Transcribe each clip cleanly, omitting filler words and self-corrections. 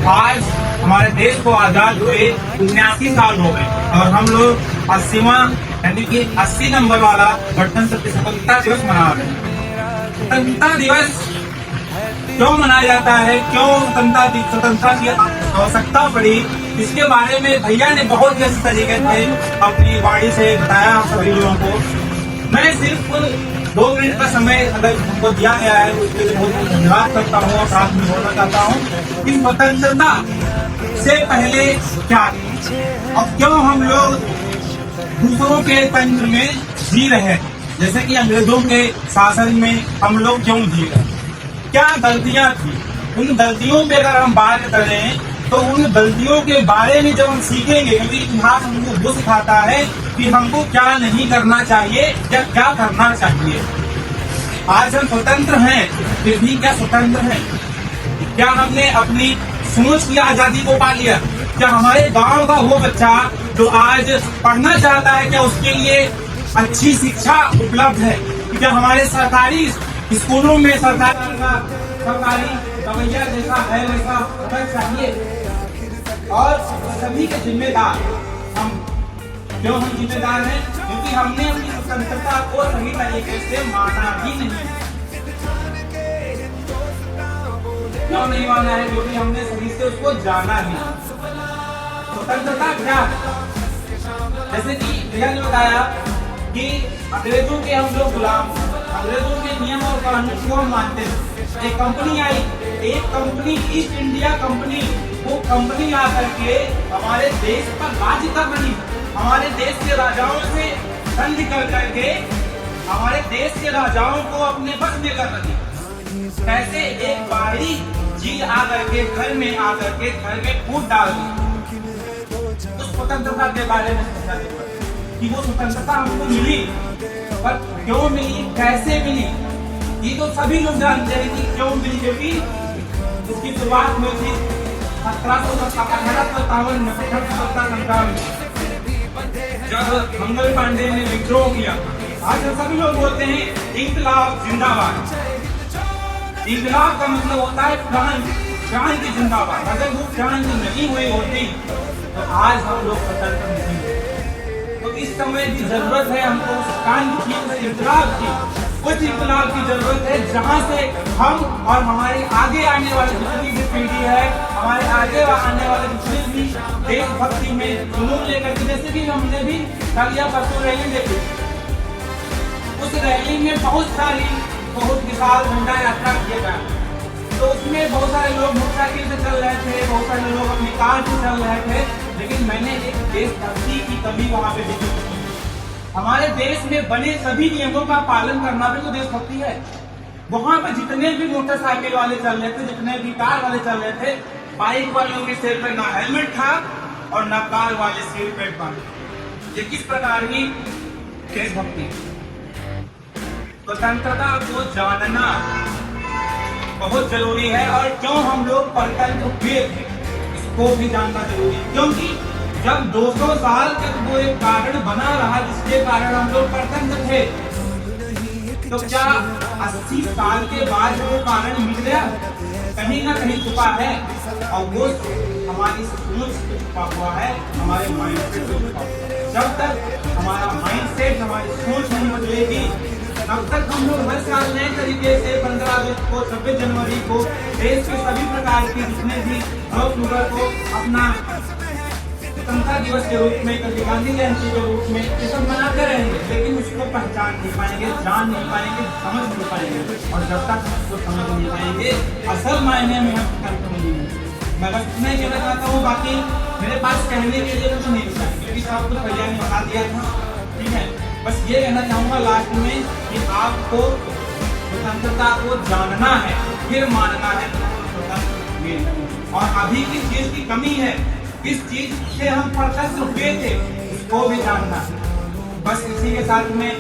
आज हमारे देश को आजाद हुए 79 साल हो गए और हम लोग 80वां यानी कि 80 नंबर वाला गणतंत्र स्वतंत्रता दिवस मना रहे हैं। स्वतंत्रता दिवस क्यों मनाया जाता है, क्यों स्वतंत्रता की आवश्यकता पड़ी, इसके बारे में भैया ने बहुत ही अच्छे तरीके से अपनी वाणी से बताया सभी लोगों को। मैं सिर्फ 2 मिनट का समय अगर हमको दिया गया है तो उसके लिए बहुत धन्यवाद करता हूँ और साथ में बोलना चाहता हूँ कि स्वतंत्रता से पहले क्या और क्यों हम लोग दूसरों के तंत्र में जी रहे हैं, जैसे कि अंग्रेजों के शासन में हम लोग क्यों जी रहे हैं, क्या गलतियां थी। उन गलतियों पे अगर हम बात करें तो उन गलतियों के बारे में जब हम सीखेंगे, क्योंकि इतिहास हमको वो सिखाता है कि हमको क्या नहीं करना चाहिए या क्या करना चाहिए। आज हम स्वतंत्र हैं, फिर भी क्या स्वतंत्र हैं? क्या हमने अपनी सोच की आजादी को पा लिया? क्या हमारे गांव का वो बच्चा जो आज पढ़ना चाहता है, क्या उसके लिए अच्छी शिक्षा उपलब्ध है? क्या हमारे सरकारी स्कूलों में सरकारी रवैया जैसा है वैसा होना चाहिए? और सभी के जिम्मेदार हम, क्यों हम जिम्मेदार हैं? क्योंकि हमने अपनी स्वतंत्रता को सही तरीके से माना ही नहीं। क्यों नहीं माना है? क्योंकि हमने सही से उसको जाना ही। स्वतंत्रता क्या? जैसे कि भैया ने बताया कि अंग्रेजों के हम लोग गुलाम, अंग्रेजों के नियम और कानून को हम मानते हैं। एक कंपनी आई, एक कंपनी ईस्ट इंडिया कंपनी, वो कंपनी आकर के हमारे देश पर राज्य कर रही, हमारे देश के राजाओं से संधि कर करके हमारे देश के राजाओं को अपने बस में कर रही। कैसे एक बाहरी चीज आकर के घर में आकर के घर में फूट डाल दी। उस स्वतंत्रता के बारे में सोचा कि वो स्वतंत्रता हमको मिली, पर क्यों मिली, कैसे मिली, ये तो सभी लोग जानते हैं कि क्यों मिली। क्योंकि उसकी शुरुआत हुई थी 1757 में संग्राम, जब मंगल पांडे ने विद्रोह किया। आज सभी लोग बोलते हैं इंकलाब जिंदाबाद। इंकलाब का मतलब होता है क्रांति जिंदाबाद। अगर वो क्रांति नहीं हुई होती तो आज हम लोग स्वतंत्र नहीं होते। तो इस समय की जरूरत है हमको उस क्रांति की, उस इंकलाब की, कुछ इंकलाब की जरूरत है जहां से हम और हमारी आगे आने वाली जितनी भी पीढ़ी है, हमारे आगे आने वाले जितने भी देशभक्ति में जुनून लेकर के, जैसे भी हमने भी कल या परसों रैली देखी, उस रैली में बहुत विशाल झंडा यात्रा किया गया। तो उसमें बहुत सारे लोग मोटरसाइकिल से चल रहे थे, बहुत सारे लोग अपनी कार से चल रहे थे, लेकिन मैंने एक देशभक्ति की कमी वहां पे देखी। हमारे देश में बने सभी नियमों का पालन करना भी तो देशभक्ति है। वहां पर जितने भी मोटरसाइकिल वाले चल रहे थे, जितने भी कार वाले चल रहे थे, बाइक वालों के सिर पर ना हेलमेट था और ना कार वाले सिर पर बांधे। ये किस प्रकार की देशभक्ति? स्वतंत्रता को जानना बहुत जरूरी है। और क्यों हम लोग परतंत्र हुए थे इसको भी जानना जरूरी है, क्योंकि जब 200 साल तक वो एक कारण बना रहा जिसके कारण हम लोग परतंत्र थे, तो क्या 80 साल के बाद वो कारण मिल गया? कहीं ना कहीं छुपा है, और वो हमारी सोच पे छुपा हुआ है, हमारे माइंड सेट पे छुपा हुआ है। जब तक हमारा माइंड सेट, हमारी सोच नहीं बदलेगी, तब तक हम लोग हर साल नए तरीके से 15 अगस्त को, 26 जनवरी को देश के सभी प्रकार की जितने भी लोग को अपना स्वतंत्रता दिवस के रूप में, कभी गांधी जयंती के रूप में ये सब मनाते रहेंगे, लेकिन उसको पहचान नहीं पाएंगे, जान नहीं पाएंगे, समझ नहीं पाएंगे। और जब तक उसको समझ नहीं पाएंगे, असल मायने में हम स्वतंत्र नहीं होंगे। मैं बस इतना ही कहना चाहता हूँ, बाकी मेरे पास कहने के लिए कुछ नहीं बचा, क्योंकि सब कुछ भैया ने बता दिया था। ठीक है, बस ये कहना चाहूँगा लास्ट में कि आपको स्वतंत्रता को जानना है, फिर मानना है स्वतंत्र। और अभी किस चीज की कमी है, किस चीज से हम परतंत्र हुए थे, उसको भी जानना। बस इसी के साथ में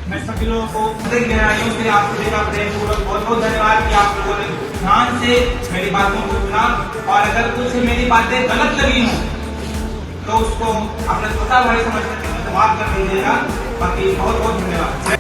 मैं सभी लोगों को गहराइयों से आपको देना प्रेमपूर्वक बहुत बहुत धन्यवाद कि आप लोगों ने ध्यान से मेरी बातों को सुना। और अगर कुछ मेरी बातें गलत लगी हो तो उसको अपना छोटा भाई समझ कर माफ कर दीजिएगा। बाकी बहुत बहुत धन्यवाद।